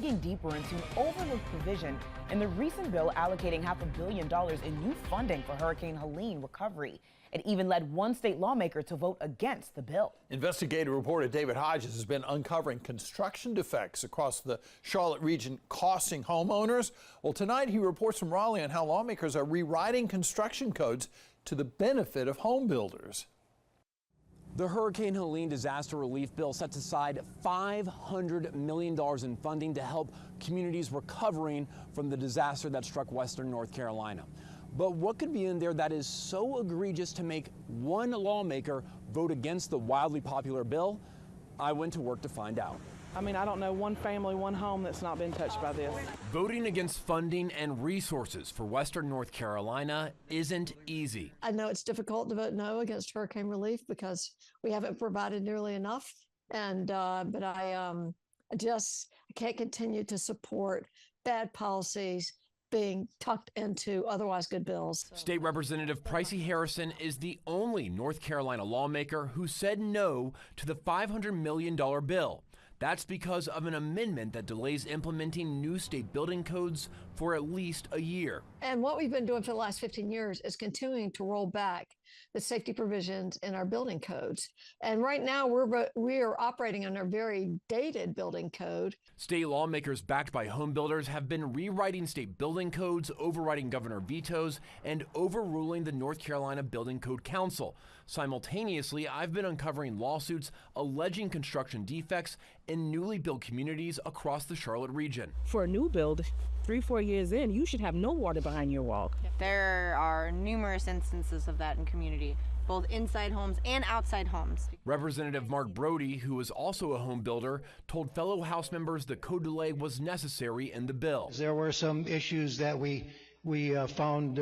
Digging deeper into an overlooked provision in the recent bill allocating $500 million in new funding for Hurricane Helene recovery. It even led one state lawmaker to vote against the bill. Investigative reporter David Hodges has been uncovering construction defects across the Charlotte region costing homeowners. Well, tonight he reports from Raleigh on how lawmakers are rewriting construction codes to the benefit of home builders. The Hurricane Helene disaster relief bill sets aside $500 million in funding to help communities recovering from the disaster that struck western North Carolina. But what could be in there that is so egregious to make one lawmaker vote against the wildly popular bill? I went to work to find out. I mean, I don't know one family, one home that's not been touched by this. Voting against funding and resources for western North Carolina isn't easy. I know it's difficult to vote no against hurricane relief because we haven't provided nearly enough. But I can't continue to support bad policies being tucked into otherwise good bills. State Representative Pricey Harrison is the only North Carolina lawmaker who said no to the $500 million bill. That's because of an amendment that delays implementing new state building codes for at least a year. And what we've been doing for the last 15 years is continuing to roll back the safety provisions in our building codes. And right now we are operating under a very dated building code. State lawmakers backed by home builders have been rewriting state building codes, overriding governor vetoes, and overruling the North Carolina Building Code Council. Simultaneously, I've been uncovering lawsuits alleging construction defects in newly built communities across the Charlotte region. For a new build, 3-4 years in, you should have no water behind your wall. There are numerous instances of that in community, both inside homes and outside homes. Representative Mark Brody, who is also a home builder, told fellow House members the code delay was necessary in the bill. There were some issues that we found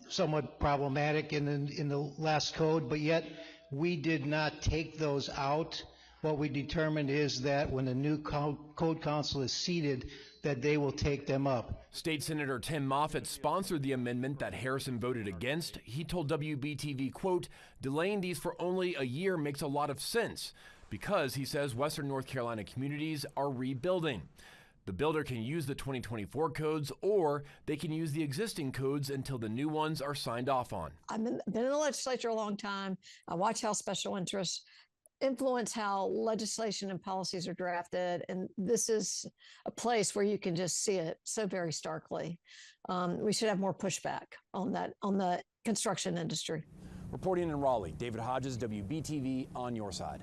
somewhat problematic in the last code, but yet we did not take those out. What we determined is that when the new code council is seated, that they will take them up. State Senator Tim Moffitt sponsored the amendment that Harrison voted against. He told WBTV, quote, delaying these for only a year makes a lot of sense because, he says, western North Carolina communities are rebuilding. The builder can use the 2024 codes, or they can use the existing codes until the new ones are signed off on. I've been in the legislature a long time. I watch how special interests influence how legislation and policies are drafted. And this is a place where you can just see it so very starkly. We should have more pushback on that, on the construction industry. Reporting in Raleigh, David Hodges, WBTV, on your side.